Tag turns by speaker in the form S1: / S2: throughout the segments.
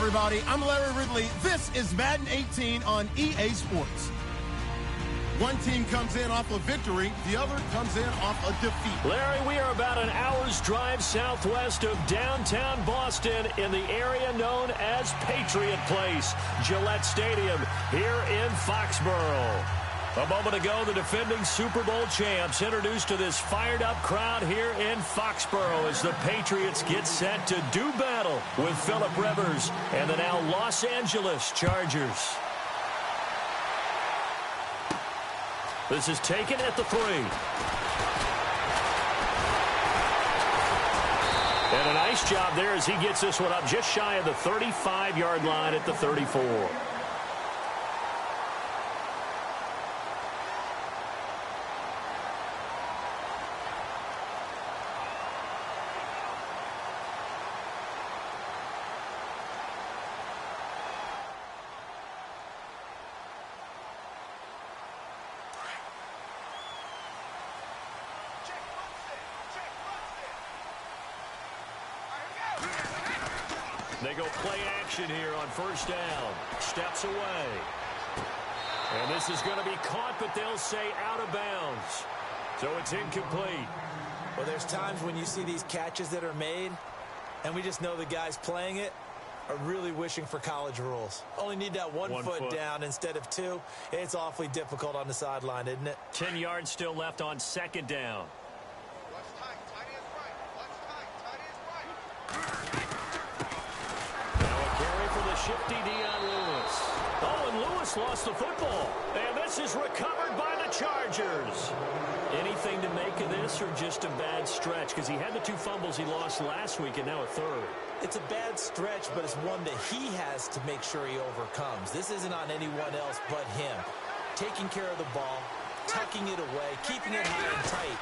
S1: everybody. I'm Larry Ridley. This is Madden 18 on EA Sports. One team comes in off a victory, the other comes in off a defeat.
S2: Larry, we are about an hour's drive southwest of downtown Boston in the area known as Patriot Place, Gillette Stadium, here in Foxborough. A moment ago, the defending Super Bowl champs introduced to this fired-up crowd here in Foxborough as the Patriots get set to do battle with Phillip Rivers and the now Los Angeles Chargers. This is taken at the 3. And a nice job there as he gets this one up just shy of the 35-yard line at the 34. They go play action here on first down. Steps away. And this is going to be caught, but they'll say out of bounds. So it's incomplete.
S3: Well, there's times when you see these catches that are made, and we just know the guys playing it are really wishing for college rules. Only need that one foot down instead of 2. It's awfully difficult on the sideline, isn't it?
S2: 10 yards still left on second down. Shifty Dion Lewis. Oh, and Lewis lost the football. And this is recovered by the Chargers. Anything to make of this or just a bad stretch? Because he had the 2 fumbles he lost last week and now a 3rd.
S3: It's a bad stretch, but it's one that he has to make sure he overcomes. This isn't on anyone else but him. Taking care of the ball, tucking it away, keeping it high and tight.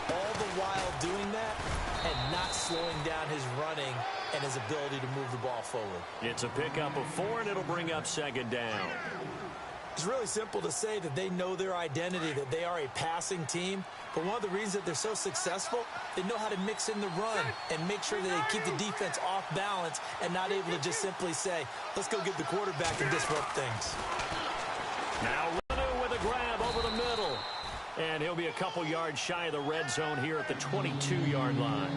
S3: All the while doing that and not slowing down his running and his ability to move the ball forward.
S2: It's a pickup of 4, and it'll bring up second down.
S3: It's really simple to say that they know their identity, that they are a passing team. But one of the reasons that they're so successful, they know how to mix in the run and make sure that they keep the defense off balance and not able to just simply say, let's go get the quarterback and disrupt things.
S2: Now Renaud with a grab over the middle. And he'll be a couple yards shy of the red zone here at the 22-yard line.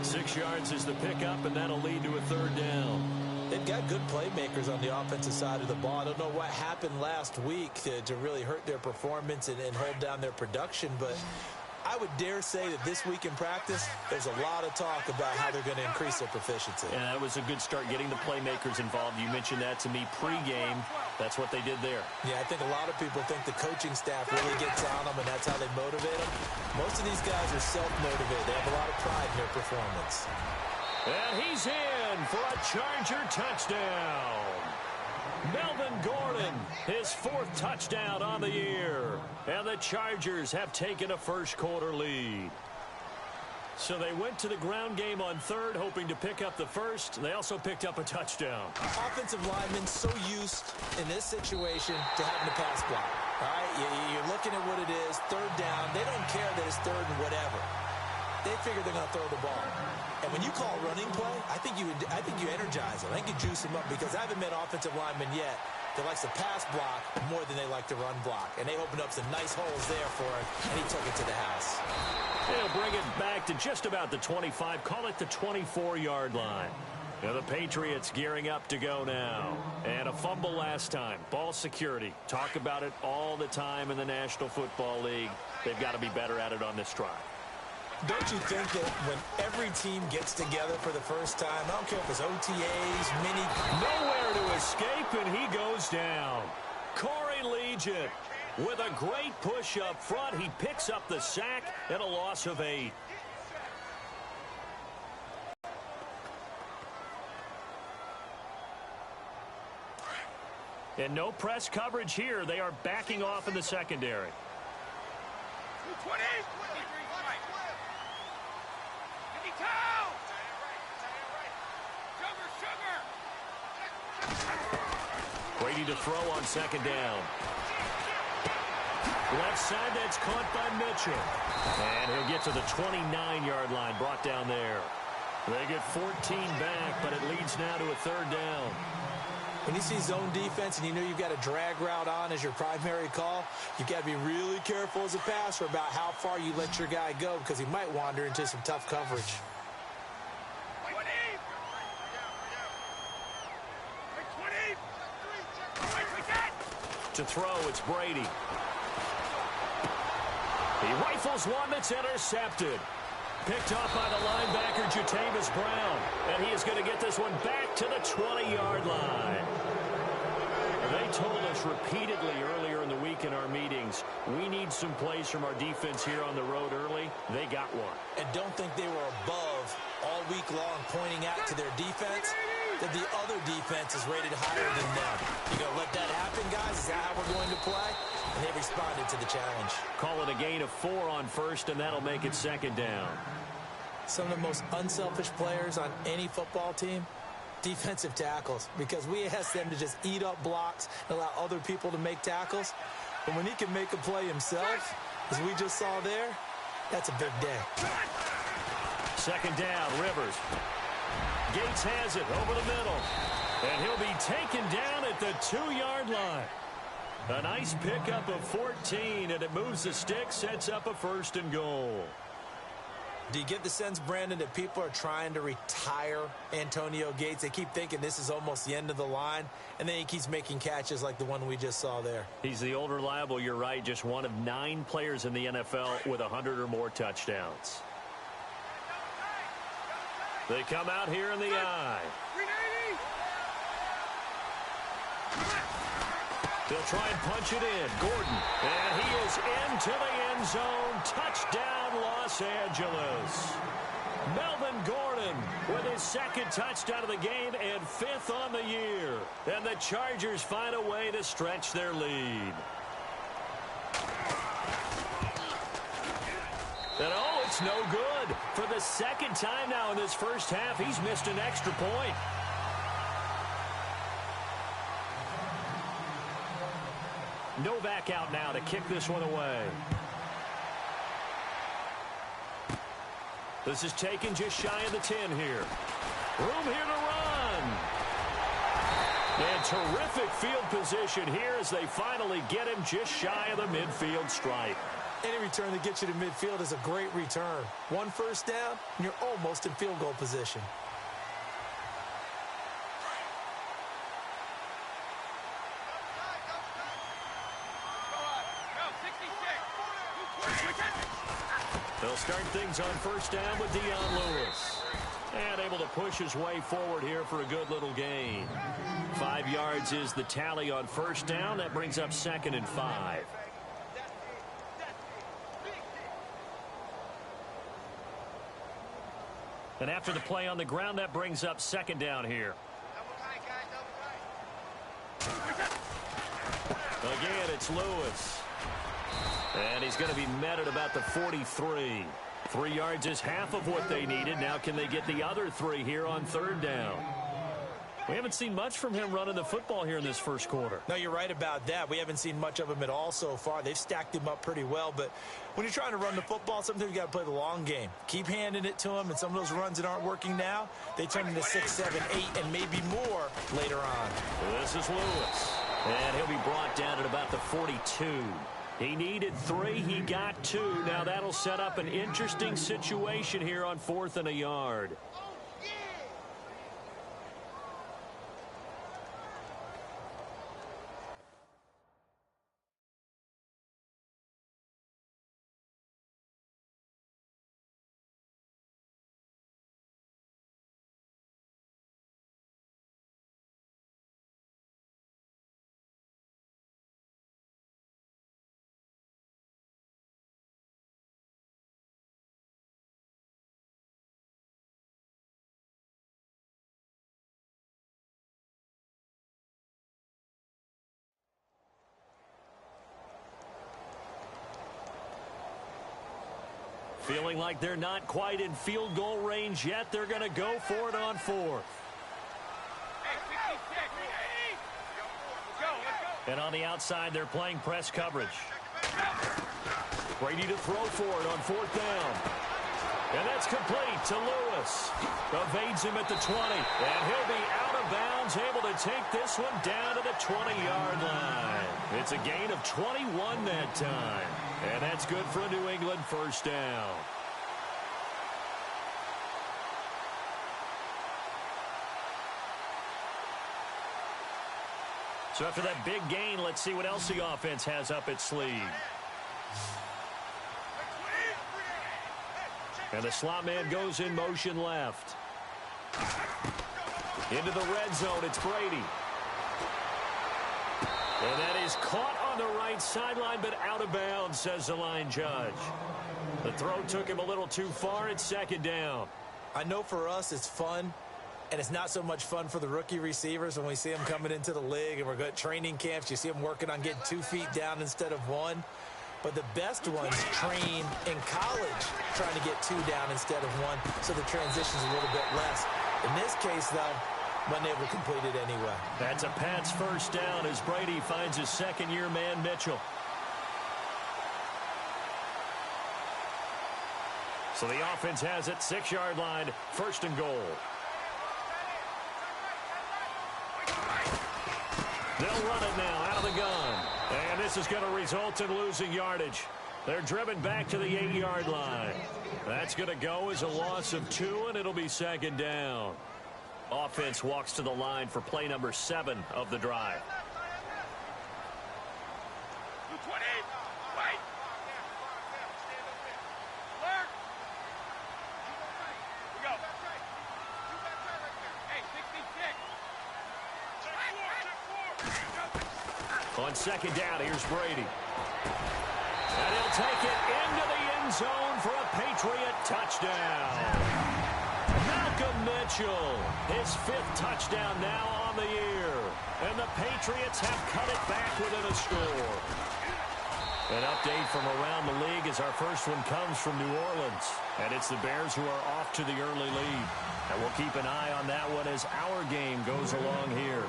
S2: 6 yards is the pickup, and that'll lead to a 3rd down.
S3: They've got good playmakers on the offensive side of the ball. I don't know what happened last week to really hurt their performance and hold down their production, but I would dare say that this week in practice, there's a lot of talk about how they're going to increase their proficiency.
S2: Yeah, that was a good start getting the playmakers involved. You mentioned that to me pregame. That's what they did there.
S3: Yeah, I think a lot of people think the coaching staff really gets on them, and that's how they motivate them. Most of these guys are self-motivated. They have a lot of pride in their performance.
S2: And he's in for a Charger touchdown. Melvin Gordon, his 4th touchdown on the year. And the Chargers have taken a first-quarter lead. So they went to the ground game on 3rd, hoping to pick up the 1st. They also picked up a touchdown.
S3: Offensive linemen so used in this situation to having to pass block. All right, you're looking at what it is, 3rd down. They don't care that it's 3rd and whatever. They figure they're going to throw the ball. And when you call running play, I think you energize them. I think you juice them up because I haven't met offensive linemen yet that likes to pass block more than they like to run block. And they opened up some nice holes there for him, and he took it to the house.
S2: They'll bring it back to just about the 25. Call it the 24-yard line. Now the Patriots gearing up to go now. And a fumble last time. Ball security. Talk about it all the time in the National Football League. They've got to be better at it on this drive.
S3: Don't you think that when every team gets together for the first time, I don't care if it's OTAs, mini...
S2: Nowhere to escape, and he goes down. Corey Legion with a great push up front. He picks up the sack and a loss of 8. And no press coverage here. They are backing off in the secondary.
S4: 20.
S2: Brady to throw on second down. Left side, that's caught by Mitchell. And he'll get to the 29-yard line, brought down there. They get 14 back, but it leads now to a third down.
S3: When you see zone defense and you know you've got a drag route on as your primary call, you've got to be really careful as a passer about how far you let your guy go because he might wander into some tough coverage.
S2: To throw, it's Brady. He rifles one that's intercepted. Picked off by the linebacker, Jatavis Brown. And he is going to get this one back to the 20-yard line. They told us repeatedly earlier in the week in our meetings, we need some plays from our defense here on the road early. They got one.
S3: And don't think they were above all week long pointing out to their defense that the other defense is rated higher than them. You going to let that happen, guys? Is that how we're going to play? And they responded to the challenge.
S2: Call it a gain of 4 on first, and that'll make it second down.
S3: Some of the most unselfish players on any football team, defensive tackles, because we ask them to just eat up blocks and allow other people to make tackles. But when he can make a play himself, as we just saw there, that's a big day.
S2: Second down, Rivers. Gates has it over the middle. And he'll be taken down at the 2-yard line. A nice pickup of 14, and it moves the stick, sets up a 1st and goal.
S3: Do you get the sense, Brandon, that people are trying to retire Antonio Gates? They keep thinking this is almost the end of the line, and then he keeps making catches like the one we just saw there.
S2: He's the old reliable, you're right, just one of 9 players in the NFL with 100 or more touchdowns. They come out here in the eye. They'll try and punch it in. Gordon. And he is into the end zone. Touchdown, Los Angeles. Melvin Gordon with his 2nd touchdown of the game and 5th on the year. And the Chargers find a way to stretch their lead. And oh, it's no good. For the 2nd time now in this first half, he's missed an extra point. Novak out now to kick this one away. This is taken just shy of the 10 here. Room here to run. And terrific field position here as they finally get him just shy of the midfield stripe.
S3: Any return that gets you to midfield is a great return. 1 first down, and you're almost in field goal position.
S2: They'll start things on first down with Dion Lewis. And able to push his way forward here for a good little gain. 5 yards is the tally on first down. That brings up 2nd and 5. And after the play on the ground, that brings up 2nd down here. Again, it's Lewis. And he's going to be met at about the 43. 3 yards is half of what they needed. Now can they get the other 3 here on 3rd down? We haven't seen much from him running the football here in this first quarter.
S3: No, you're right about that. We haven't seen much of him at all so far. They've stacked him up pretty well. But when you're trying to run the football, sometimes you got to play the long game. Keep handing it to him, and some of those runs that aren't working now, they turn into 6, 7, 8, and maybe more later on.
S2: This is Lewis. And he'll be brought down at about the 42. He needed 3. He got 2. Now that'll set up an interesting situation here on 4th and a yard. Feeling like they're not quite in field goal range yet. They're going to go for it on 4th. And on the outside, they're playing press coverage. Brady to throw for it on 4th down. And that's complete to Lewis. Evades him at the 20. And he'll be out of bounds, able to take this one down to the 20-yard line. It's a gain of 21 that time. And that's good for a New England first down. So after that big gain, let's see what else the offense has up its sleeve. And the slot man goes in motion left. Into the red zone, it's Brady. And that is caught on the right sideline, but out of bounds, says the line judge. The throw took him a little too far. It's second down.
S3: I know for us it's fun, and it's not so much fun for the rookie receivers when we see them coming into the league and we're good training camps. You see them working on getting 2 feet down instead of 1. But the best ones train in college trying to get 2 down instead of 1, so the transition's a little bit less. In this case, though, wasn't able to complete it anyway.
S2: That's a Pats first down as Brady finds his second-year man, Mitchell. So the offense has it, 6-yard line, first and goal. They'll run it now out of the gun. And this is going to result in losing yardage. They're driven back to the 8-yard line. That's going to go as a loss of 2, and it'll be second down. Offense walks to the line for play number 7 of the drive.
S4: 220. Wait. Alert. We go. Hey, 66.
S2: On second down, here's Brady. And he'll take it into the end zone for a Patriot touchdown. Malcolm Mitchell, his 5th touchdown now on the year. And the Patriots have cut it back within a score. An update from around the league as our first one comes from New Orleans. And it's the Bears who are off to the early lead. And we'll keep an eye on that one as our game goes along here.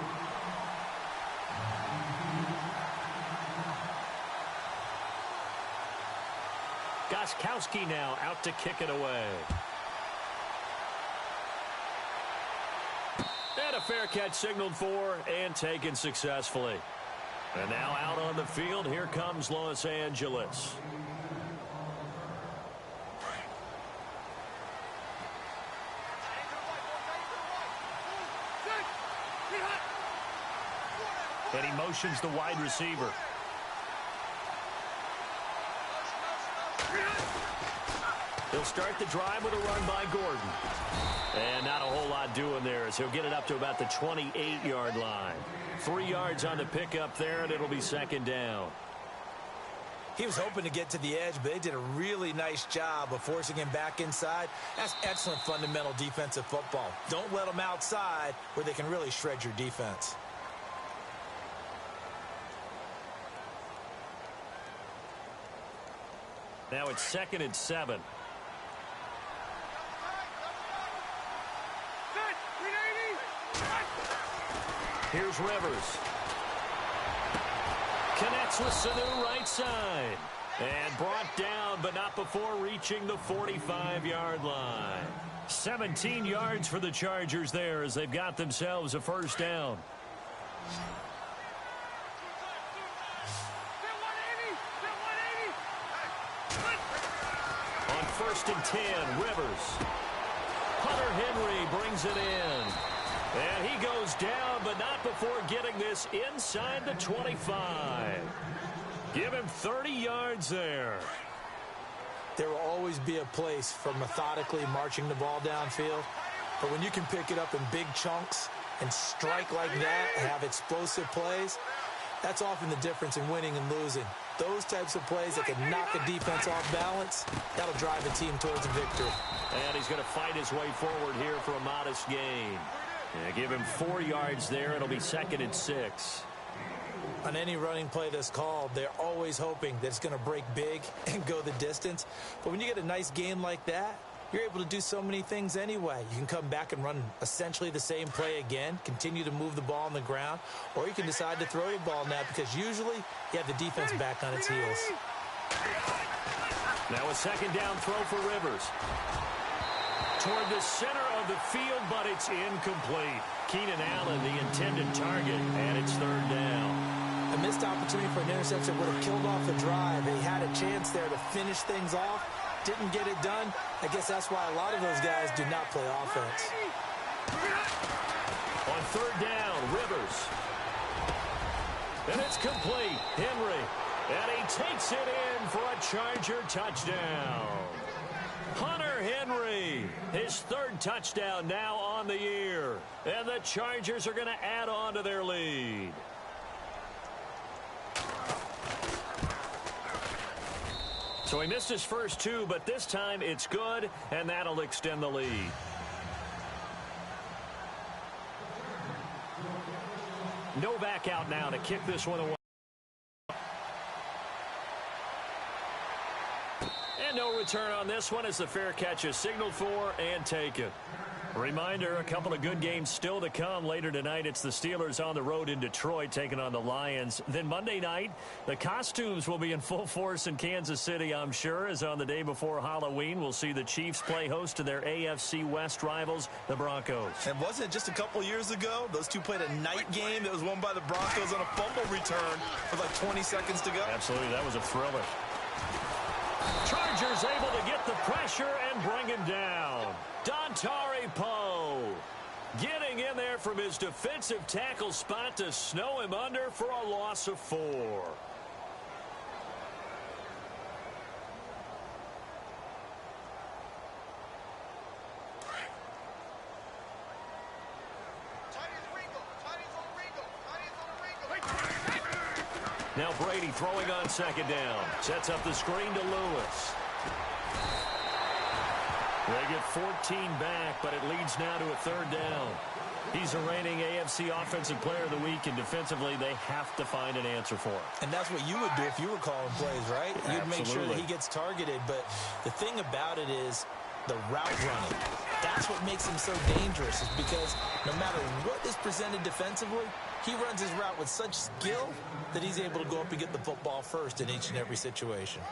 S2: Gostkowski now out to kick it away. And a fair catch signaled for and taken successfully. And now out on the field, here comes Los Angeles. And he motions the wide receiver. He'll start the drive with a run by Gordon. And not a whole lot doing there as he'll get it up to about the 28-yard line. 3 yards on the pickup there, and it'll be second down.
S3: He was hoping to get to the edge, but they did a really nice job of forcing him back inside. That's excellent fundamental defensive football. Don't let them outside where they can really shred your defense.
S2: Now it's 2nd and 7. Here's Rivers. Connects with Sanu right side. And brought down, but not before reaching the 45-yard line. 17 yards for the Chargers there as they've got themselves a first down. On 1st and 10, Rivers. Hunter Henry brings it in. And he goes down, but not before getting this inside the 25. Give him 30 yards there.
S3: There will always be a place for methodically marching the ball downfield. But when you can pick it up in big chunks and strike like that and have explosive plays, that's often the difference in winning and losing. Those types of plays that can knock a defense off balance, that'll drive a team towards a victory.
S2: And he's going to fight his way forward here for a modest gain. Yeah, give him 4 yards there. It'll be 2nd and 6.
S3: On any running play that's called, they're always hoping that it's going to break big and go the distance. But when you get a nice gain like that, you're able to do so many things anyway. You can come back and run essentially the same play again, continue to move the ball on the ground, or you can decide to throw the ball now because usually you have the defense back on its heels.
S2: Now a second down throw for Rivers. toward the center of the field, but it's incomplete. Keenan Allen, the intended target, and it's third down.
S3: A missed opportunity for an interception would have killed off the drive. They had a chance there to finish things off. Didn't get it done. I guess that's why a lot of those guys do not play offense.
S2: On third down, Rivers. And it's complete. Henry. And he takes it in for a Charger touchdown. Hunter Henry, his third touchdown now on the year. And the Chargers are going to add on to their lead. So he missed his first two, but this time it's good, and that'll extend the lead. Novak out now to kick this one away. And no return on this one as the fair catch is signaled for and taken. Reminder, a couple of good games still to come. Later tonight, it's the Steelers on the road in Detroit taking on the Lions. Then Monday night, the costumes will be in full force in Kansas City, I'm sure, as on the day before Halloween, we'll see the Chiefs play host to their AFC West rivals, the Broncos.
S5: And wasn't it just a couple years ago, those two played a night game that was won by the Broncos on a fumble return with like 20 seconds to go?
S2: Absolutely, that was a thriller. Chargers able to get the pressure and bring him down. Dontari Poe getting in there from his defensive tackle spot to snow him under for a loss of 4. Now Brady throwing on second down. Sets up the screen to Lewis. They get 14 back, but it leads now to a third down. He's the reigning AFC Offensive Player of the Week, and defensively they have to find an answer for him.
S3: And that's what you would do if you were calling plays, right? You'd
S2: Absolutely.
S3: make sure that he gets targeted. But the thing about it is the route running. That's what makes him so dangerous, is because no matter what is presented defensively, he runs his route with such skill that he's able to go up and get the football first in each and every situation.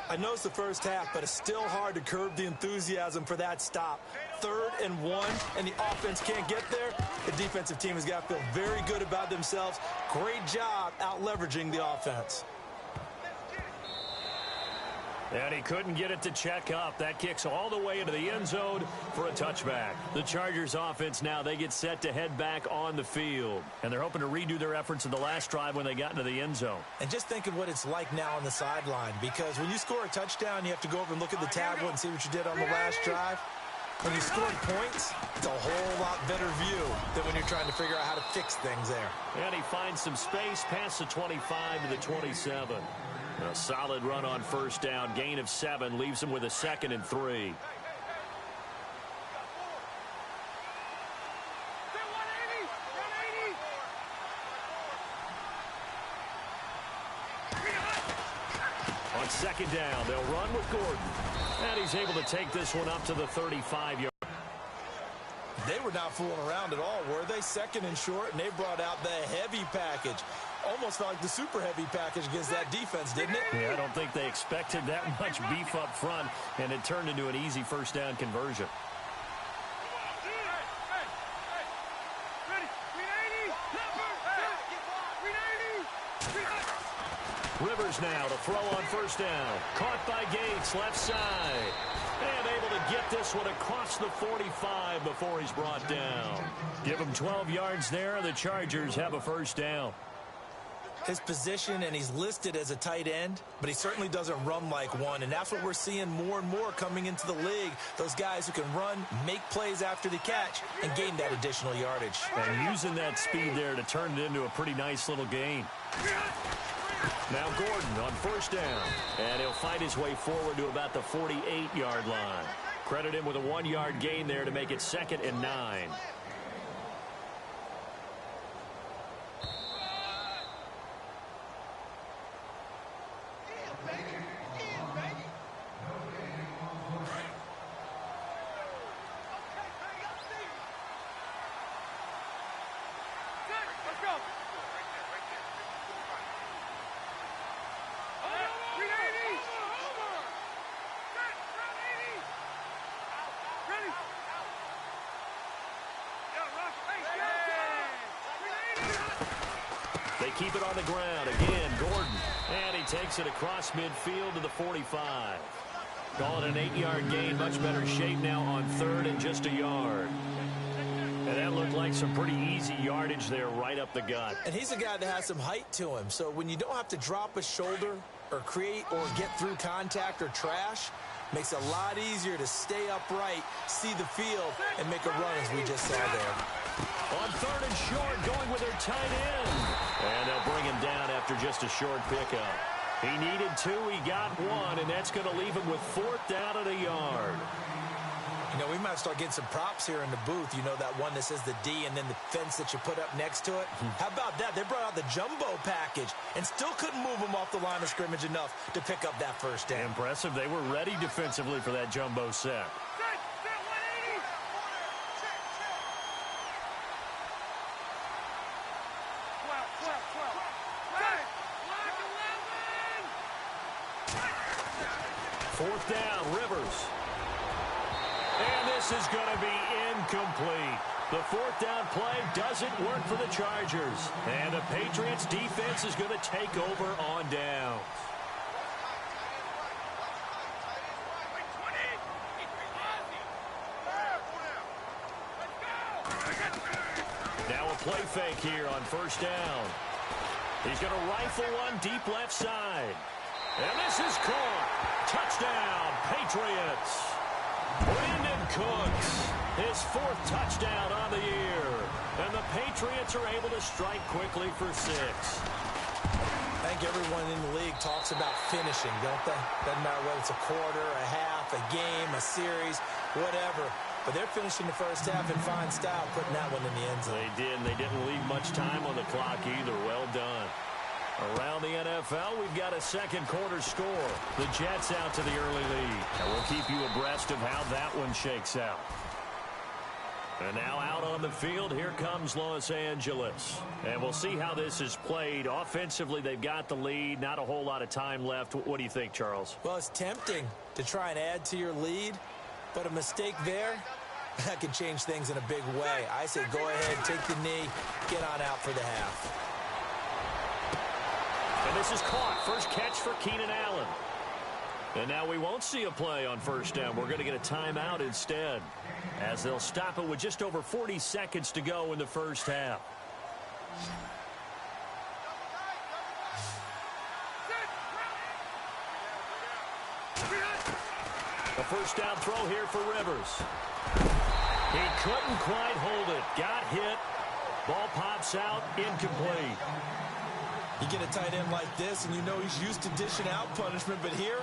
S5: I know it's the first half, but it's still hard to curb the enthusiasm for that stop. 3rd and 1, and the offense can't get there. The defensive team has got to feel very good about themselves. Great job out leveraging the offense.
S2: And he couldn't get it to check up. That kicks all the way into the end zone for a touchback. The Chargers offense now, they get set to head back on the field. And they're hoping to redo their efforts in the last drive when they got into the end zone.
S3: And just think of what it's like now on the sideline, because when you score a touchdown, you have to go over and look at the tablet and see what you did on the last drive. When you score points, it's a whole lot better view than when you're trying to figure out how to fix things there.
S2: And he finds some space past the 25 to the 27. A solid run on first down. Gain of 7 leaves him with a 2nd and 3. On second down, they'll run with Gordon. And he's able to take this one up to the 35-yard.
S3: They were not fooling around at all, were they? 2nd and short, and they brought out the heavy package. Almost felt like the super heavy package against that defense, didn't it?
S2: Yeah, I don't think they expected that much beef up front, and it turned into an easy first down conversion. Rivers now to throw on first down. Caught by Gates, left side. And able to get this one across the 45 before he's brought down. Give him 12 yards there. The Chargers have a first down.
S3: His position, and he's listed as a tight end, but he certainly doesn't run like one, and that's what we're seeing more and more coming into the league. Those guys who can run, make plays after the catch, and gain that additional yardage.
S2: And using that speed there to turn it into a pretty nice little gain. Now Gordon on first down, and he'll fight his way forward to about the 48-yard line. Credit him with a 1-yard gain there to make it 2nd and 9. They keep it on the ground. Again, Gordon. And he takes it across midfield to the 45. Call it an 8-yard gain. Much better shape now on third and just a yard. And that looked like some pretty easy yardage there right up the gut.
S3: And he's a guy that has some height to him. So when you don't have to drop a shoulder or create or get through contact or trash, makes it a lot easier to stay upright, see the field, and make a run as we just saw there.
S2: On third and short, going with their tight end. And they'll bring him down after just a short pickup. He needed 2, he got 1, and that's going to leave him with 4th down at a yard.
S3: You know, we might start getting some props here in the booth. You know, that one that says the D and then the fence that you put up next to it? How about that? They brought out the jumbo package and still couldn't move them off the line of scrimmage enough to pick up that first down.
S2: Impressive. They were ready defensively for that jumbo set. Fourth down, Rivers. And this is going to be incomplete. The 4th down play doesn't work for the Chargers. And the Patriots defense is going to take over on downs. Now a play fake here on first down. He's going to rifle one deep left side. And this is caught. Touchdown, Patriots. Brandon Cooks, his 4th touchdown on the year. And the Patriots are able to strike quickly for 6.
S3: I think everyone in the league talks about finishing, don't they? Doesn't matter whether it's a quarter, a half, a game, a series, whatever. But they're finishing the first half in fine style, putting that one in the end zone.
S2: They did, and they didn't leave much time on the clock either. Well done. Around the NFL, we've got a second quarter score. The Jets out to the early lead. And we'll keep you abreast of how that one shakes out. And now out on the field, here comes Los Angeles. And we'll see how this is played. Offensively, they've got the lead. Not a whole lot of time left. What do you think, Charles?
S3: Well, it's tempting to try and add to your lead, but a mistake there, that can change things in a big way. I say go ahead, take the knee, get on out for the half.
S2: And this is caught. First catch for Keenan Allen. And now we won't see a play on first down. We're going to get a timeout instead, as they'll stop it with just over 40 seconds to go in the first half. A first down throw here for Rivers. He couldn't quite hold it. Got hit. Ball pops out. Incomplete.
S3: You get a tight end like this, and you know he's used to dishing out punishment, but here,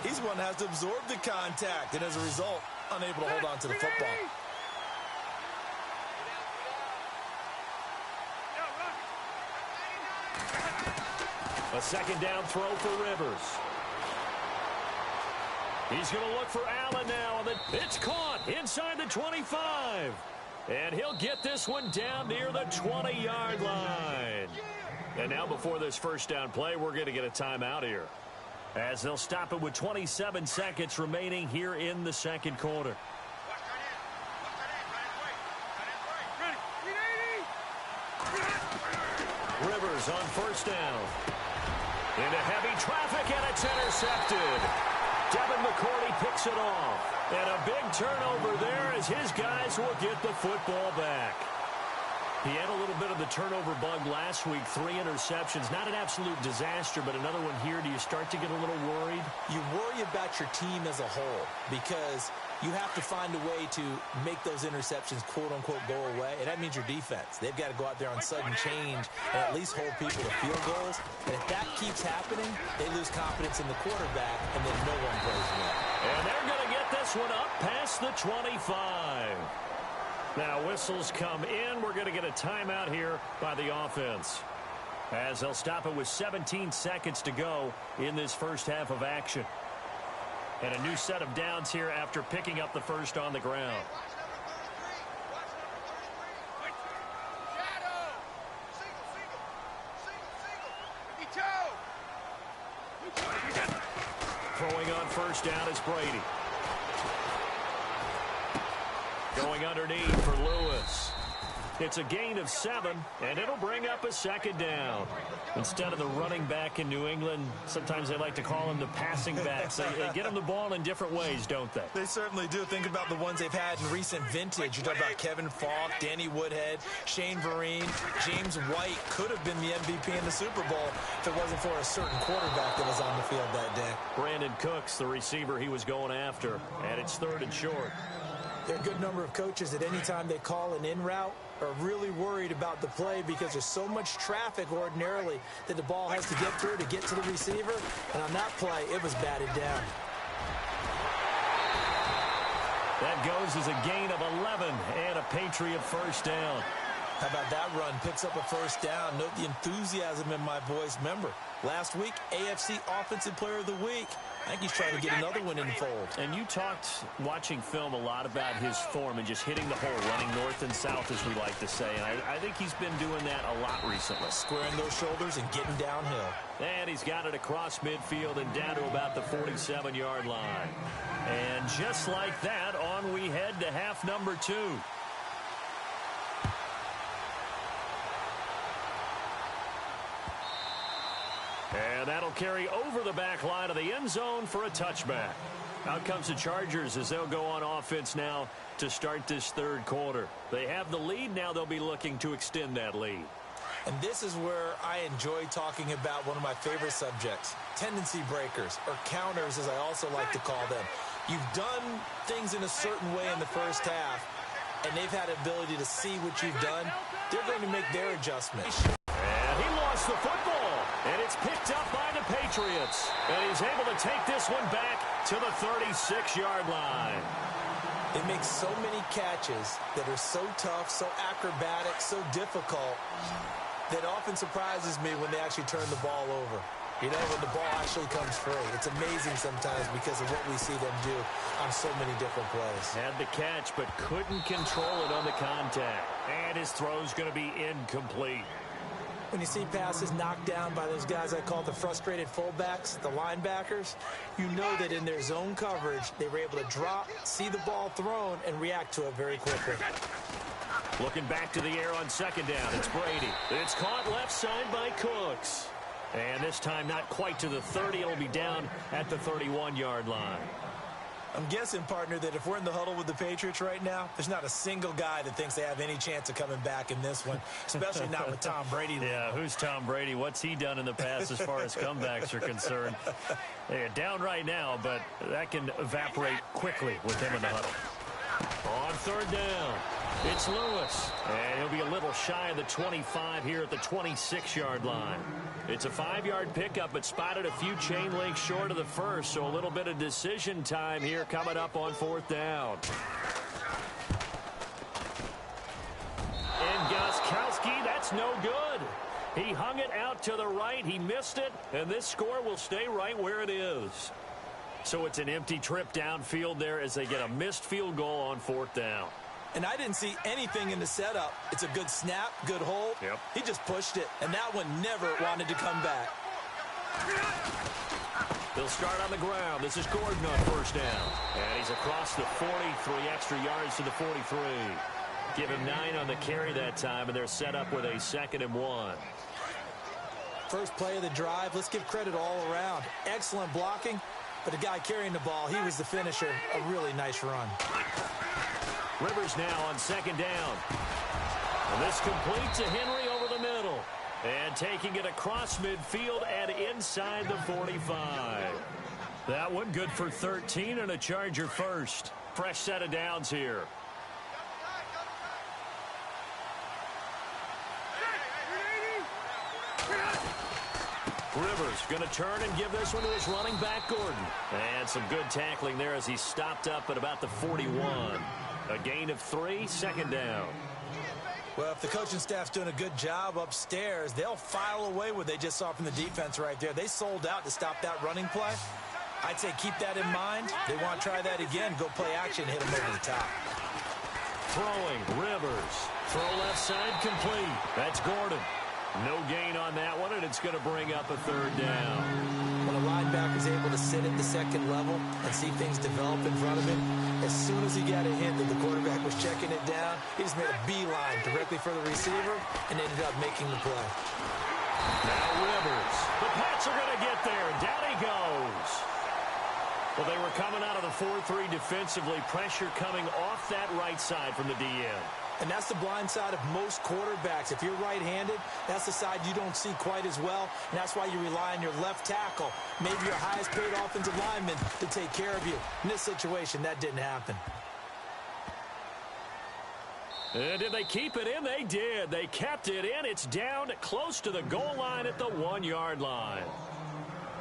S3: he's one that has to absorb the contact, and as a result, unable to hold on to the football.
S2: A second down throw for Rivers. He's going to look for Allen now, and it's caught inside the 25. And he'll get this one down near the 20-yard line. And now before this first down play, we're going to get a timeout here, as they'll stop it with 27 seconds remaining here in the second quarter. Rivers on first down. Into heavy traffic, and it's intercepted. Devin McCourty picks it off. And a big turnover there as his guys will get the football back. He had a little bit of the turnover bug last week, 3 interceptions. Not an absolute disaster, but another one here. Do you start to get a little worried?
S3: You worry about your team as a whole because you have to find a way to make those interceptions, quote-unquote, go away, and that means your defense. They've got to go out there on sudden change and at least hold people to field goals. And if that keeps happening, they lose confidence in the quarterback, and then no one plays well.
S2: And they're going to get this one up past the 25. Now whistles come in. We're going to get a timeout here by the offense, as they'll stop it with 17 seconds to go in this first half of action. And a new set of downs here after picking up the first on the ground. Throwing on first down is Brady. Going underneath for Lewis. It's a gain of 7, and it'll bring up a second down. Instead of the running back in New England, sometimes they like to call them the passing backs. They get them the ball in different ways, don't they?
S5: They certainly do. Think about the ones they've had in recent vintage. You talk about Kevin Falk, Danny Woodhead, Shane Vereen, James White could have been the MVP in the Super Bowl if it wasn't for a certain quarterback that was on the field that day.
S2: Brandon Cooks, the receiver he was going after, and it's 3rd and short.
S5: There are a good number of coaches that any time they call an in route are really worried about the play because there's so much traffic ordinarily that the ball has to get through to get to the receiver. And on that play, it was batted down.
S2: That goes as a gain of 11 and a Patriot first down.
S5: How about that run? Picks up a first down. Note the enthusiasm in my boys. Remember, last week, AFC Offensive Player of the Week. I think he's trying to get another one in the fold.
S2: And you talked, watching film, a lot about his form and just hitting the hole, running north and south, as we like to say. And I think he's been doing that a lot recently.
S5: Squaring those shoulders and getting downhill.
S2: And he's got it across midfield and down to about the 47-yard line. And just like that, on we head to half number 2. And that'll carry over the back line of the end zone for a touchback. Out comes the Chargers as they'll go on offense now to start this 3rd quarter. They have the lead. Now they'll be looking to extend that lead.
S5: And this is where I enjoy talking about one of my favorite subjects, tendency breakers, or counters as I also like to call them. You've done things in a certain way in the first half, and they've had the ability to see what you've done. They're going to make their adjustments.
S2: And he lost the football, and it's picked up by the Patriots. And he's able to take this one back to the 36-yard line.
S5: They make so many catches that are so tough, so acrobatic, so difficult, that often surprises me when they actually turn the ball over. You know, when the ball actually comes free. It's amazing sometimes because of what we see them do on so many different plays.
S2: Had the catch, but couldn't control it on the contact. And his throw's going to be incomplete.
S5: When you see passes knocked down by those guys I call the frustrated fullbacks, the linebackers, you know that in their zone coverage, they were able to drop, see the ball thrown, and react to it very quickly.
S2: Looking back to the air on 2nd down, it's Brady. It's caught left side by Cooks. And this time not quite to the 30. It'll be down at the 31-yard line.
S5: I'm guessing, partner, that if we're in the huddle with the Patriots right now, there's not a single guy that thinks they have any chance of coming back in this one, especially not with Tom Brady.
S2: Yeah, who's Tom Brady? What's he done in the past as far as comebacks are concerned? They're down right now, but that can evaporate quickly with him in the huddle. On 3rd down, it's Lewis, and he'll be a little shy of the 25 here at the 26-yard line. It's a 5-yard pickup, but spotted a few chain links short of the first, so a little bit of decision time here coming up on 4th down. And Gostkowski, that's no good. He hung it out to the right, he missed it, and this score will stay right where it is. So it's an empty trip downfield there as they get a missed field goal on 4th down.
S5: And I didn't see anything in the setup. It's a good snap, good hold.
S2: Yep.
S5: He just pushed it, and that one never wanted to come back.
S2: They'll start on the ground. This is Gordon on 1st down. And he's across the 40, 3 extra yards to the 43. Give him 9 on the carry that time, and they're set up with a 2nd and 1.
S5: First play of the drive, let's give credit all around. Excellent blocking, but the guy carrying the ball, he was the finisher. A really nice run.
S2: Rivers now on 2nd down. And this complete to Henry over the middle. And taking it across midfield and inside the 45. That one good for 13 and a Charger first. Fresh set of downs here. Rivers going to turn and give this one to his running back, Gordon. And some good tackling there as he stopped up at about the 41. A gain of 3, 2nd down.
S5: Well, if the coaching staff's doing a good job upstairs, they'll file away what they just saw from the defense right there. They sold out to stop that running play. I'd say keep that in mind. They want to try that again. Go play action, hit them over the top.
S2: Throwing, Rivers. Throw left side complete. That's Gordon. No gain on that one, and it's going to bring up a 3rd down.
S5: When a linebacker
S3: quarterback was able to sit at the second level and see things develop in front of him, as soon as he got a hint that the quarterback was checking it down, he just made a beeline directly for the receiver and ended up making the play.
S2: Now Rivers. The Pats are going to get there. Down he goes. Well, they were coming out of the 4-3 defensively. Pressure coming off that right side from the DN.
S3: And that's the blind side of most quarterbacks. If you're right-handed, that's the side you don't see quite as well. And that's why you rely on your left tackle, maybe your highest-paid offensive lineman, to take care of you. In this situation, that didn't happen.
S2: And did they keep it in? They did. They kept it in. It's down close to the goal line at the 1-yard line.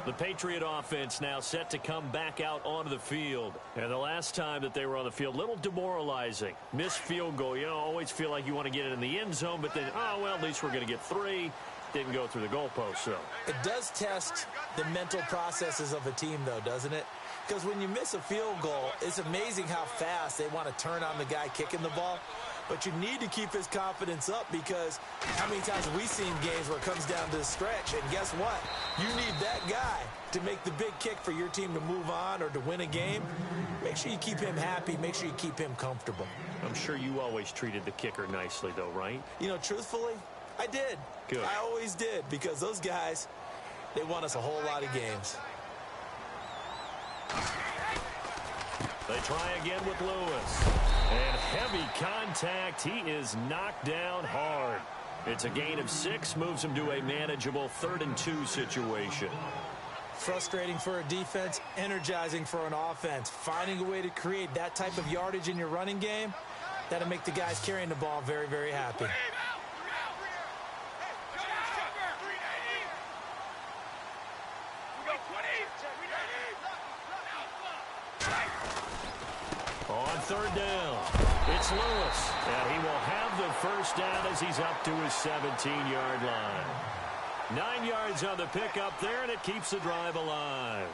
S2: The Patriot offense now set to come back out onto the field. And the last time that they were on the field, a little demoralizing. Missed field goal. You know, always feel like you want to get it in the end zone, but then, oh, well, at least we're going to get 3. Didn't go through the goalpost, so.
S3: It does test the mental processes of a team, though, doesn't it? Because when you miss a field goal, it's amazing how fast they want to turn on the guy kicking the ball. But you need to keep his confidence up, because how many times have we seen games where it comes down to the stretch, and guess what? You need that guy to make the big kick for your team to move on or to win a game. Make sure you keep him happy. Make sure you keep him comfortable.
S2: I'm sure you always treated the kicker nicely, though, right?
S3: You know, truthfully, I did.
S2: Good.
S3: I always did, because those guys, they won us a whole lot of games.
S2: They try again with Lewis. And heavy contact. He is knocked down hard. It's a gain of 6. Moves him to a manageable 3rd-and-2 situation.
S3: Frustrating for a defense, energizing for an offense. Finding a way to create that type of yardage in your running game, that'll make the guys carrying the ball very, very happy.
S2: On 3rd down, it's Lewis, and he will have the first down as he's up to his 17-yard line. 9 yards on the pickup there, and it keeps the drive alive.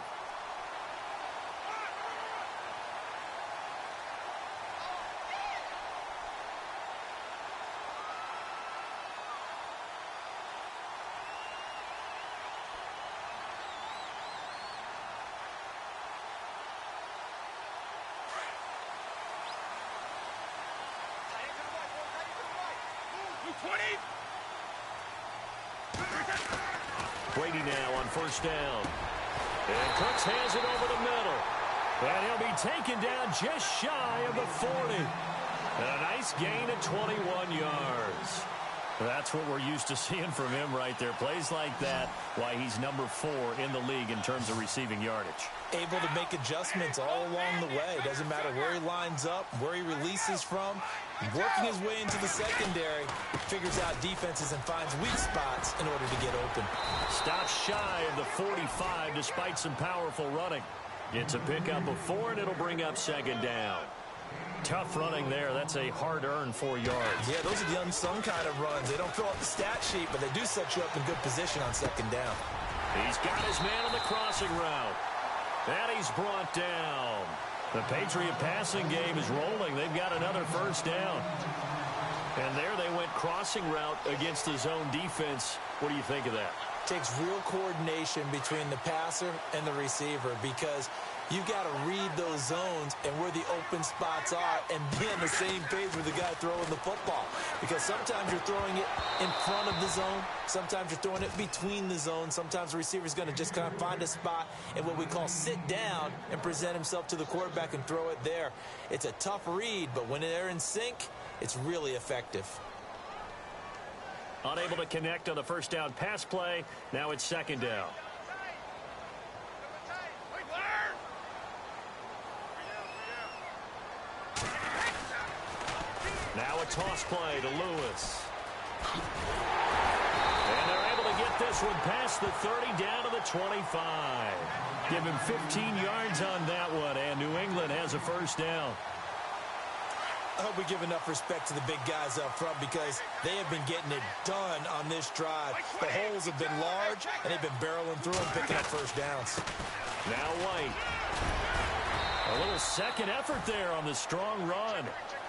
S2: Brady now on 1st down. And Cooks hands it over the middle. And he'll be taken down just shy of the 40. And a nice gain of 21 yards. That's what we're used to seeing from him right there. Plays like that, why he's number 4 in the league in terms of receiving yardage.
S3: Able to make adjustments all along the way. Doesn't matter where he lines up, where he releases from. Working his way into the secondary, figures out defenses and finds weak spots in order to get open.
S2: Stops shy of the 45 despite some powerful running. It's a pickup of 4, and it'll bring up 2nd down. Tough running there. That's a hard-earned 4 yards.
S3: Yeah, those are the unsung kind of runs. They don't fill out the stat sheet, but they do set you up in good position on 2nd down.
S2: He's got his man on the crossing route. And he's brought down. The Patriot passing game is rolling. They've got another 1st down. And there they went crossing route against the zone defense. What do you think of that?
S3: Takes real coordination between the passer and the receiver, because you got to read those zones and where the open spots are and be on the same page with the guy throwing the football. Because sometimes you're throwing it in front of the zone. Sometimes you're throwing it between the zones. Sometimes the receiver's going to just kind of find a spot and what we call sit down and present himself to the quarterback and throw it there. It's a tough read, but when they're in sync, it's really effective.
S2: Unable to connect on the 1st down pass play. Now it's 2nd down. Now a toss play to Lewis. And they're able to get this one past the 30 down to the 25. Give him 15 yards on that one, and New England has a 1st down.
S3: I hope we give enough respect to the big guys up front, because they have been getting it done on this drive. The holes have been large, and they've been barreling through them, picking up 1st downs.
S2: Now White. A little second effort there on the strong run.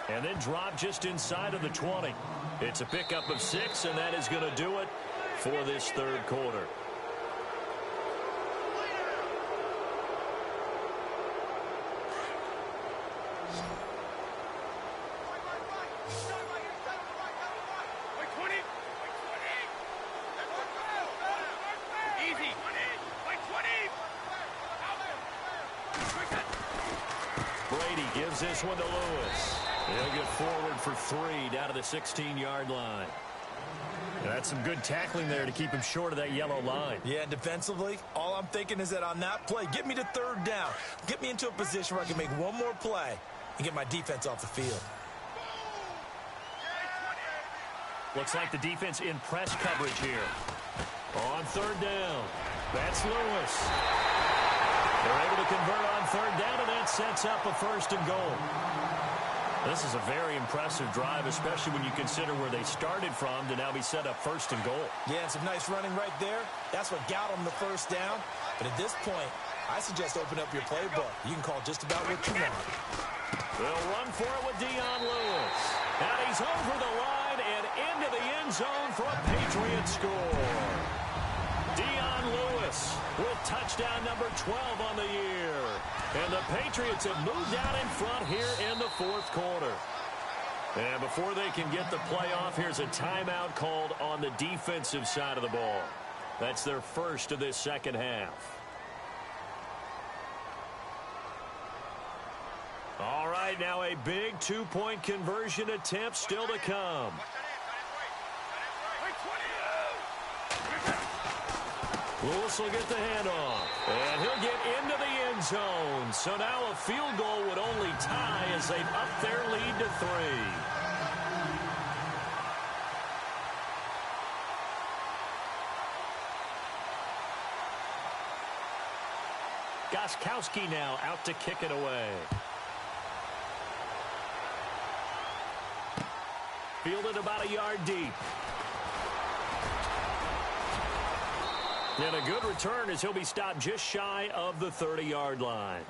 S2: And then drop just inside of the 20. It's a pickup of 6, and that is going to do it for this 3rd quarter. this one to Lewis. He'll get forward for 3 down to the 16-yard line. That's some good tackling there to keep him short of that yellow line.
S5: Yeah, defensively, all I'm thinking is that on that play, get me to 3rd down. Get me into a position where I can make one more play and get my defense off the field.
S2: Looks like the defense in press coverage here. On 3rd down, that's Lewis. They're able to convert on 3rd down, and that sets up a 1st and goal. This is a very impressive drive, especially when you consider where they started from to now be set up 1st and goal.
S5: Yeah, some nice running right there. That's what got them the 1st down. But at this point, I suggest open up your playbook. You can call just about what you want.
S2: They'll run for it with Dion Lewis. And he's over the line and into the end zone for a Patriot score. Dion Lewis with touchdown number 12 on the year. And the Patriots have moved out in front here in the 4th quarter. And before they can get the play off, here's a timeout called on the defensive side of the ball. That's their first of this 2nd half. All right, now a big 2-point conversion attempt still to come. Lewis will get the handoff, and he'll get into the end zone. So now a field goal would only tie as they've upped their lead to 3. Gostkowski now out to kick it away. Fielded about a yard deep. And a good return as he'll be stopped just shy of the 30-yard line.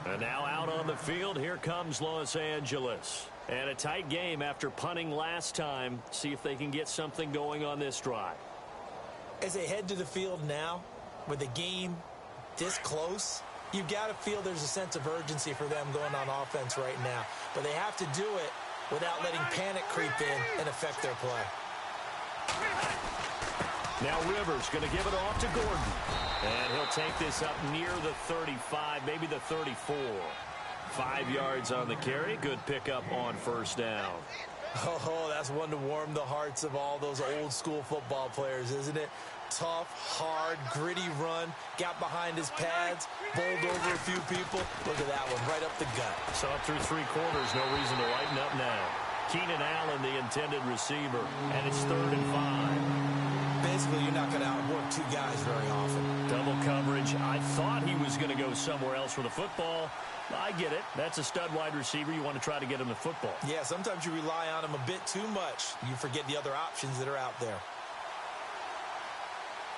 S2: And now out on the field, here comes Los Angeles. And a tight game after punting last time. See if they can get something going on this drive.
S5: As they head to the field now, with the game this close, you've got to feel there's a sense of urgency for them going on offense right now. But they have to do it without letting panic creep in and affect their play.
S2: Now Rivers going to give it off to Gordon. And he'll take this up near the 35, maybe the 34. 5 yards on the carry. Good pickup on 1st down.
S5: Oh, that's one to warm the hearts of all those old school football players, isn't it? Tough, hard, gritty run. Got behind his pads, bowled over a few people. Look at that one, right up the gut.
S2: So up through 3 quarters, no reason to lighten up now. Keenan Allen, the intended receiver, and it's 3rd and 5.
S5: Basically, you're not going to outwork 2 guys very often.
S2: Double coverage. I thought he was going to go somewhere else with the football. I get it. That's a stud wide receiver. You want to try to get him the football.
S5: Yeah, sometimes you rely on him a bit too much. You forget the other options that are out there.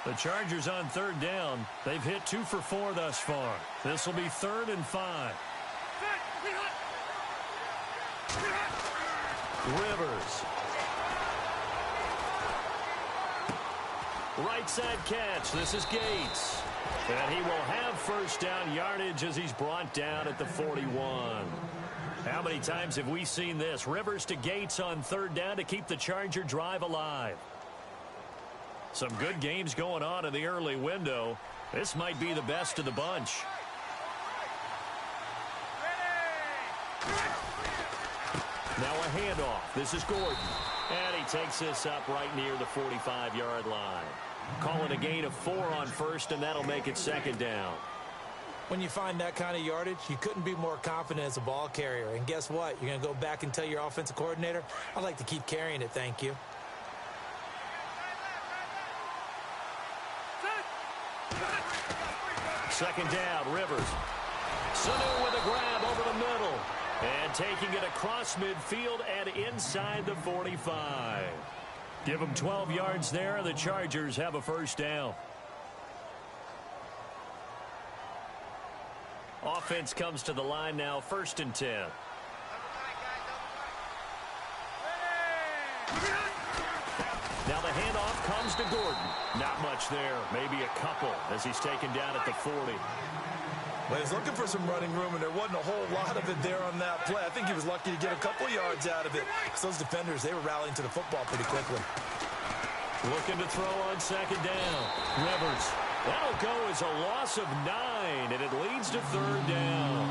S2: The Chargers on 3rd down. They've hit 2 for 4 thus far. This will be 3rd and 5. Rivers. Right side catch. This is Gates. And he will have 1st down yardage as he's brought down at the 41. How many times have we seen this? Rivers to Gates on 3rd down to keep the Charger drive alive. Some good games going on in the early window. This might be the best of the bunch. Now a handoff. This is Gordon. And he takes this up right near the 45-yard line. Call it a gain of 4 on 1st, and that'll make it 2nd down.
S5: When you find that kind of yardage, you couldn't be more confident as a ball carrier. And guess what? You're going to go back and tell your offensive coordinator, I'd like to keep carrying it, thank you.
S2: Second down, Rivers. Sanu with a grab over the middle. And taking it across midfield and inside the 45. Give them 12 yards there. The Chargers have a 1st down. Offense comes to the line now, 1st and 10. Now the handoff comes to Gordon. Not much there, maybe a couple as he's taken down at the 40.
S5: Well, he's looking for some running room, and there wasn't a whole lot of it there on that play. I think he was lucky to get a couple yards out of it. Because those defenders, they were rallying to the football pretty quickly.
S2: Looking to throw on 2nd down. Rivers. That'll go as a loss of 9, and it leads to 3rd down.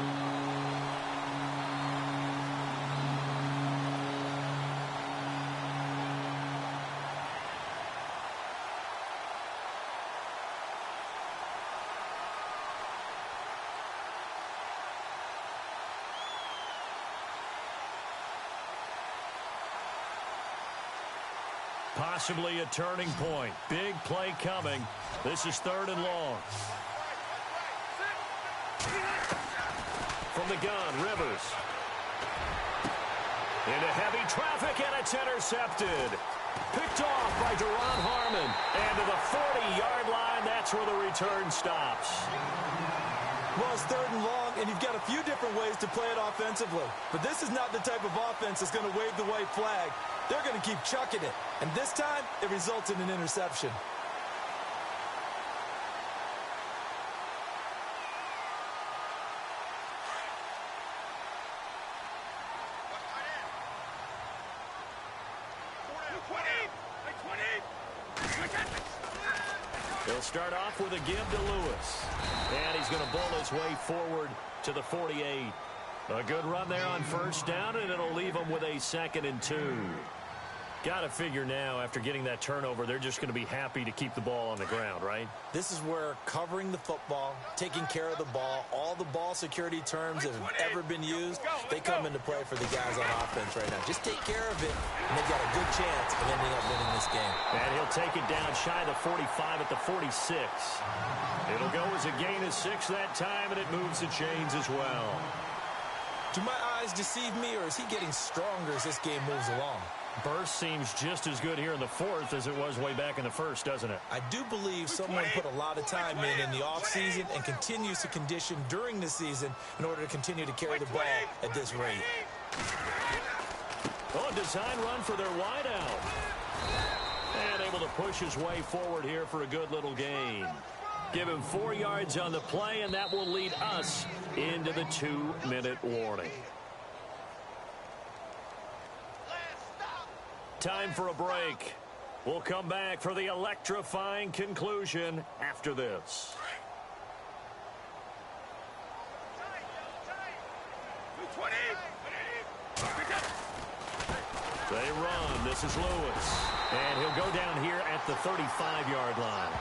S2: Possibly a turning point. Big play coming. This is 3rd and long. From the gun, Rivers. Into heavy traffic, and it's intercepted. Picked off by Deron Harmon. And to the 40-yard line, that's where the return stops.
S5: Well, it's 3rd and long, and you've got a few different ways to play it offensively. But this is not the type of offense that's going to wave the white flag. They're going to keep chucking it. And this time, it results in an interception.
S2: He'll start off with a give to Lewis. And he's going to bowl his way forward to the 48. A good run there on 1st down, and it'll leave him with a 2nd and 2. Got to figure now, after getting that turnover, they're just going to be happy to keep the ball on the ground, right?
S3: This is where covering the football, taking care of the ball, all the ball security terms that have ever been used, they come into play for the guys on offense right now. Just take care of it, and they've got a good chance of ending up winning this game.
S2: And he'll take it down shy of the 45 at the 46. It'll go as a gain of 6 that time, and it moves the chains as well.
S3: Do my eyes deceive me, or is he getting stronger as this game moves along?
S2: Burst seems just as good here in the 4th as it was way back in the 1st, doesn't it?
S3: I do believe someone put a lot of time in the offseason and continues to condition during the season in order to continue to carry the ball at this rate.
S2: Oh, a design run for their wideout. And able to push his way forward here for a good little gain. Give him 4 yards on the play, and that will lead us into the 2-minute warning. Time for a break. We'll come back for the electrifying conclusion after this. They run. This is Lewis. And he'll go down here at the 35-yard line.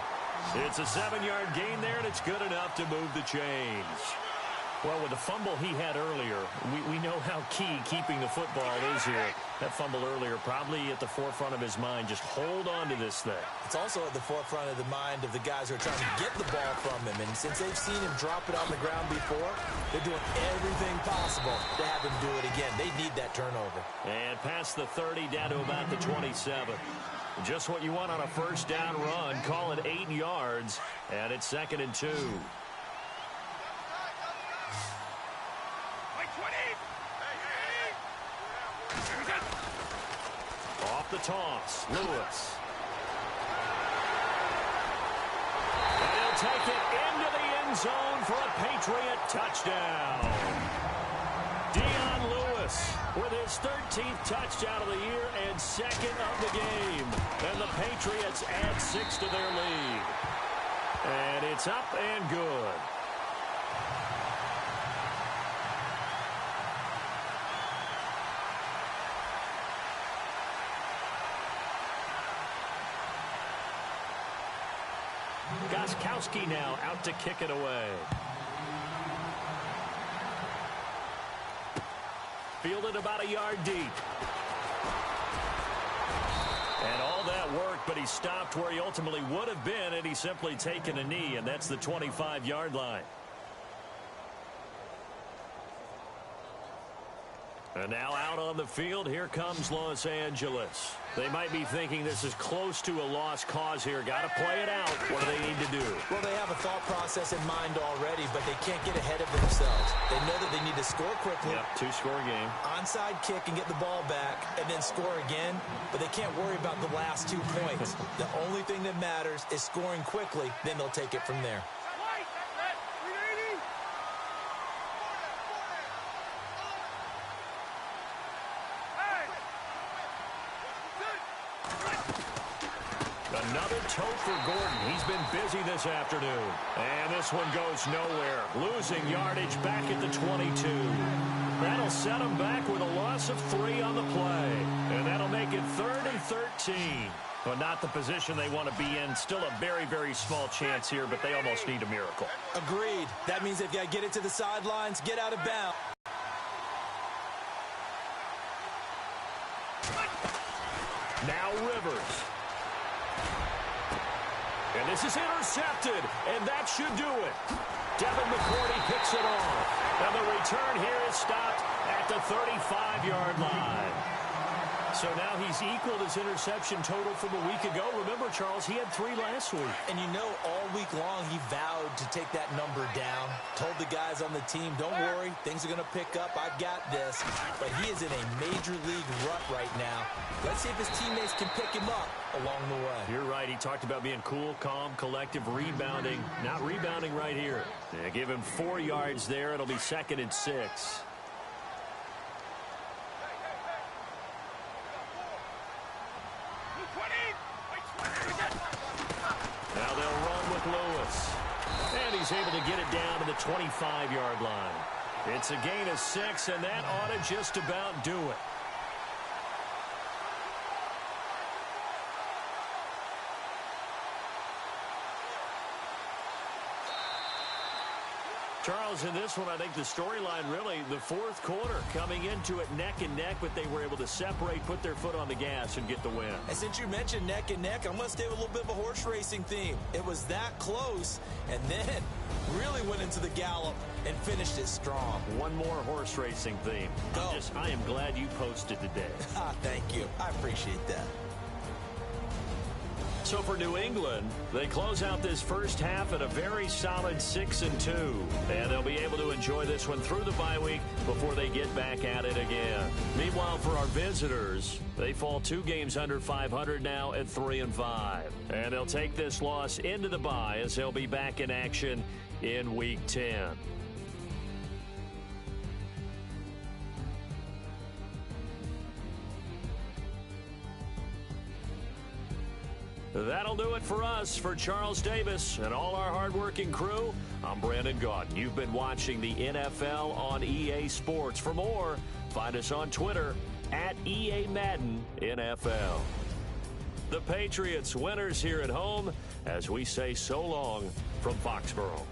S2: It's a 7-yard gain there, and it's good enough to move the chains. Well, with the fumble he had earlier, we know how key keeping the football is here. That fumble earlier probably at the forefront of his mind. Just hold on to this thing.
S3: It's also at the forefront of the mind of the guys who are trying to get the ball from him. And since they've seen him drop it on the ground before, they're doing everything possible to have him do it again. They need that turnover.
S2: And past the 30 down to about the 27. Just what you want on a 1st down run. Call it 8 yards, and it's 2nd and 2. Off the toss, Lewis. And he'll take it into the end zone for a Patriot touchdown. Dion Lewis with his 13th touchdown of the year and 2nd of the game. And the Patriots add 6 to their lead. And it's up and good. Gostkowski now out to kick it away. Fielded about a yard deep. And all that work, but he stopped where he ultimately would have been had he simply taken a knee, and that's the 25-yard line. And now out on the field, here comes Los Angeles. They might be thinking this is close to a lost cause here. Got to play it out. What do they need to do?
S3: Well, they have a thought process in mind already, but they can't get ahead of themselves. They know that they need to score quickly.
S2: Yep, 2-score game.
S3: Onside kick and get the ball back and then score again, but they can't worry about the last 2 points. The only thing that matters is scoring quickly, then they'll take it from there.
S2: Another tote for Gordon. He's been busy this afternoon. And this one goes nowhere. Losing yardage back at the 22. That'll set him back with a loss of 3 on the play. And that'll make it 3rd and 13. But not the position they want to be in. Still a very, very small chance here, but they almost need a miracle.
S3: Agreed. That means they've got to get it to the sidelines, get out of bounds.
S2: Now Rivers. And this is intercepted, and that should do it. Devin McCourty picks it off. And the return here is stopped at the 35-yard line. So now he's equaled his interception total from a week ago. Remember, Charles, he had 3 last week.
S3: And you know, all week long, he vowed to take that number down. Told the guys on the team, don't worry, things are going to pick up. I've got this. But he is in a major league rut right now. Let's see if his teammates can pick him up along the way.
S2: You're right. He talked about being cool, calm, collective, rebounding. Not rebounding right here. Yeah, give him 4 yards there. It'll be 2nd and 6. Now they'll run with Lewis. And he's able to get it down to the 25-yard line. It's a gain of 6, and that ought to just about do it. Charles, in this one, I think the storyline really, the 4th quarter, coming into it neck and neck, but they were able to separate, put their foot on the gas, and get the win.
S3: And since you mentioned neck and neck, I'm going to stay with a little bit of a horse racing theme. It was that close, and then really went into the gallop and finished it strong.
S2: One more horse racing theme. I am glad you posted today.
S3: Thank you. I appreciate that.
S2: So for New England, they close out this first half at a very solid 6-2. And they'll be able to enjoy this one through the bye week before they get back at it again. Meanwhile, for our visitors, they fall 2 games under 500 now at 3-5. And they'll take this loss into the bye as they'll be back in action in Week 10. That'll do it for us. For Charles Davis and all our hardworking crew, I'm Brandon Gaudin. You've been watching the NFL on EA Sports. For more, find us on Twitter at EA Madden NFL. The Patriots winners here at home as we say so long from Foxborough.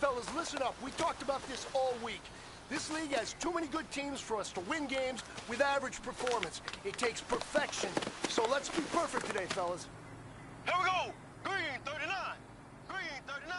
S6: fellas, listen up. We talked about this all week. This league has too many good teams for us to win games with average performance. It takes perfection. So let's be perfect today, fellas.
S4: Here we go. Green 39. Green 39.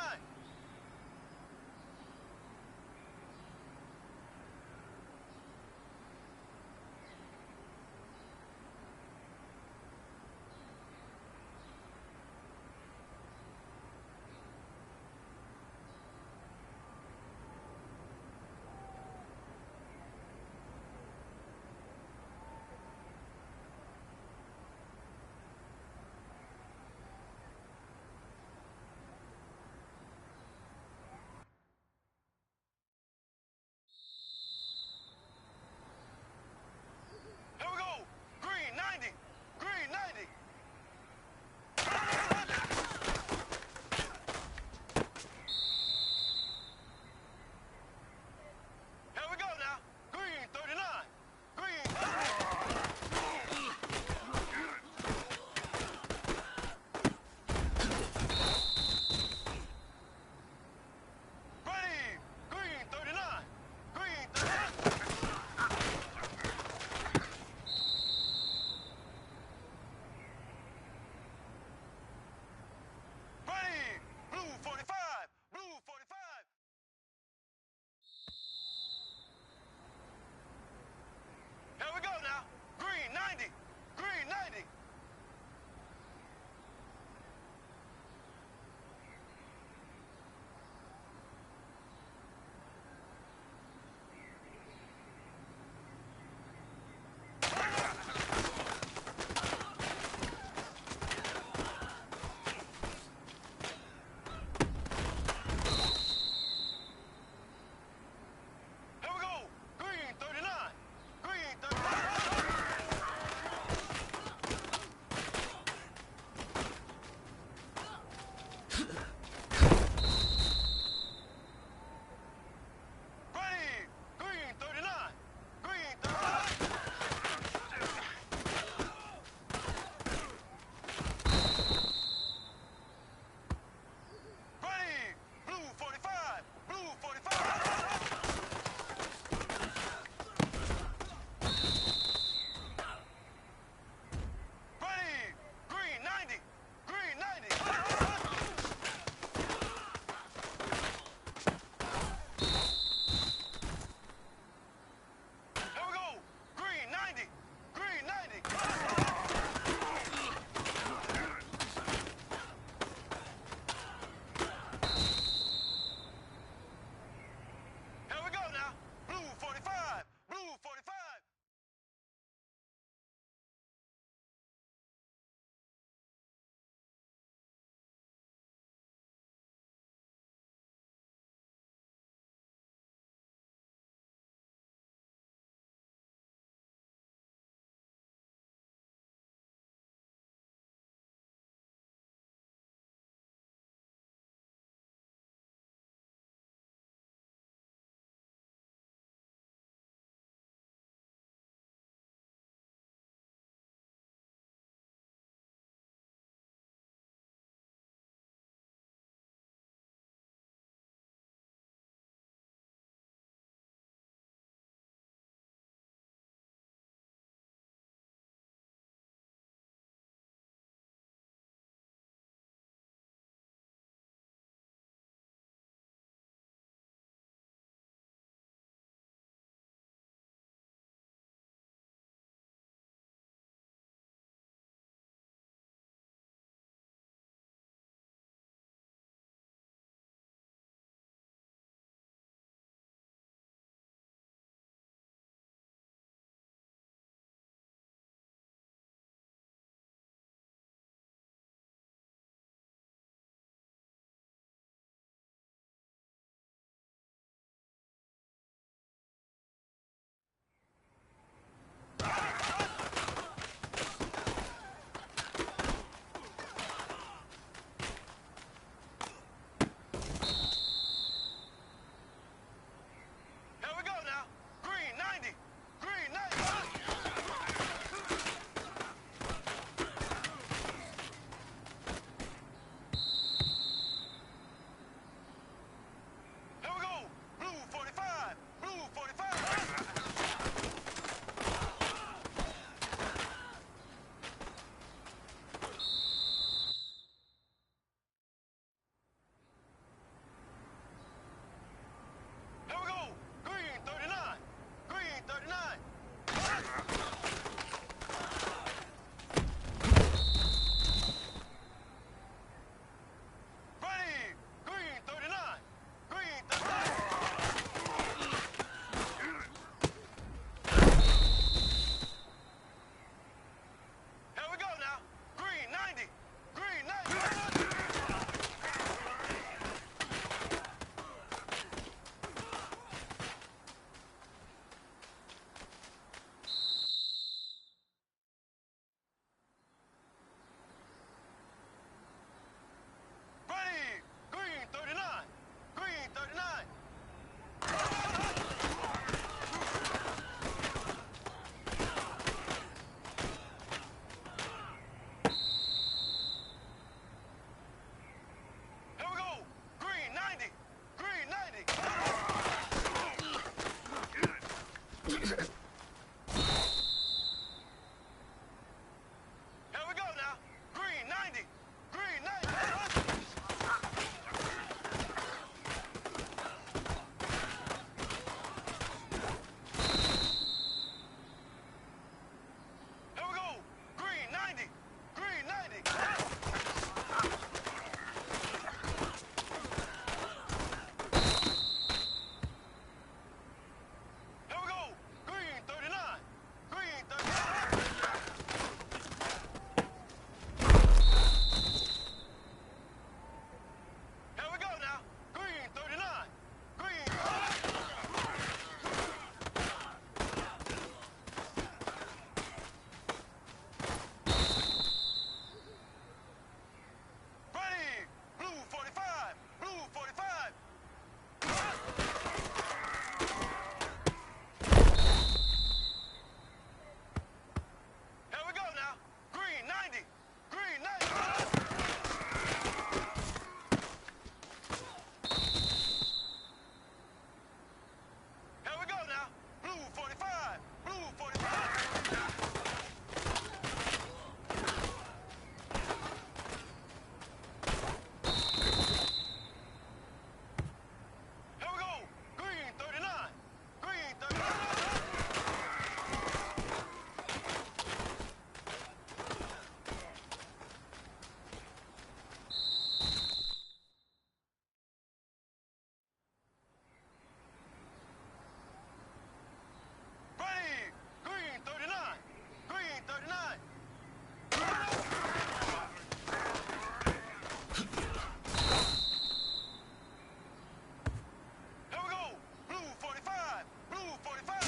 S4: Here we go. Blue 45. Blue 45.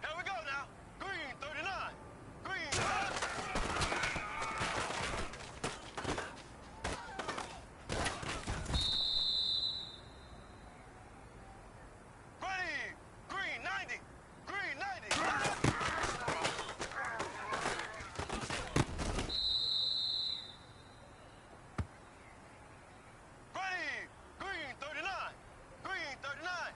S4: Here we go now. Green 39. Green 39. Ready. Green 90. Green 90. Ready. Green 39. Green 39.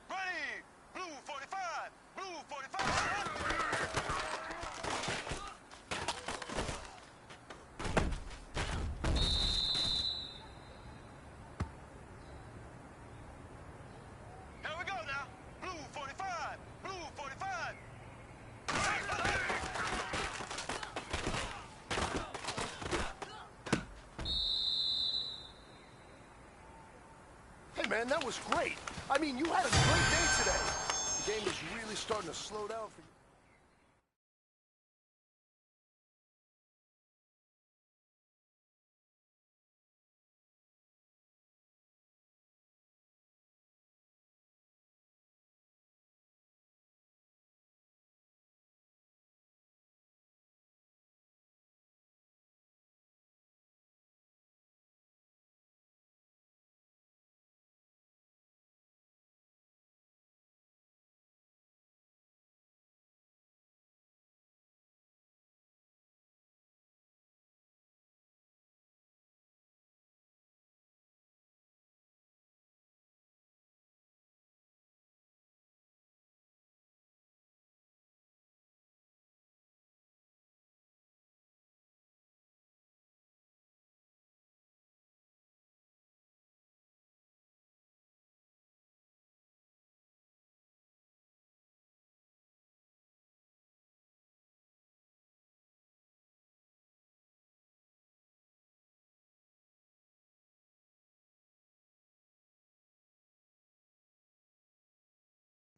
S4: Ready. Blue 45. Blue 45. Here we go now. Blue 45. Blue 45.
S6: Hey, man, that was great. I mean, you had a great day today. The game is really starting to slow down for you.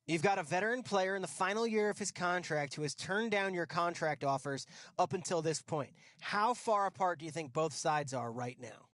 S7: You've got a veteran player in the final year of his contract who has turned down your contract offers up until this point. How far apart do you think both sides are right now?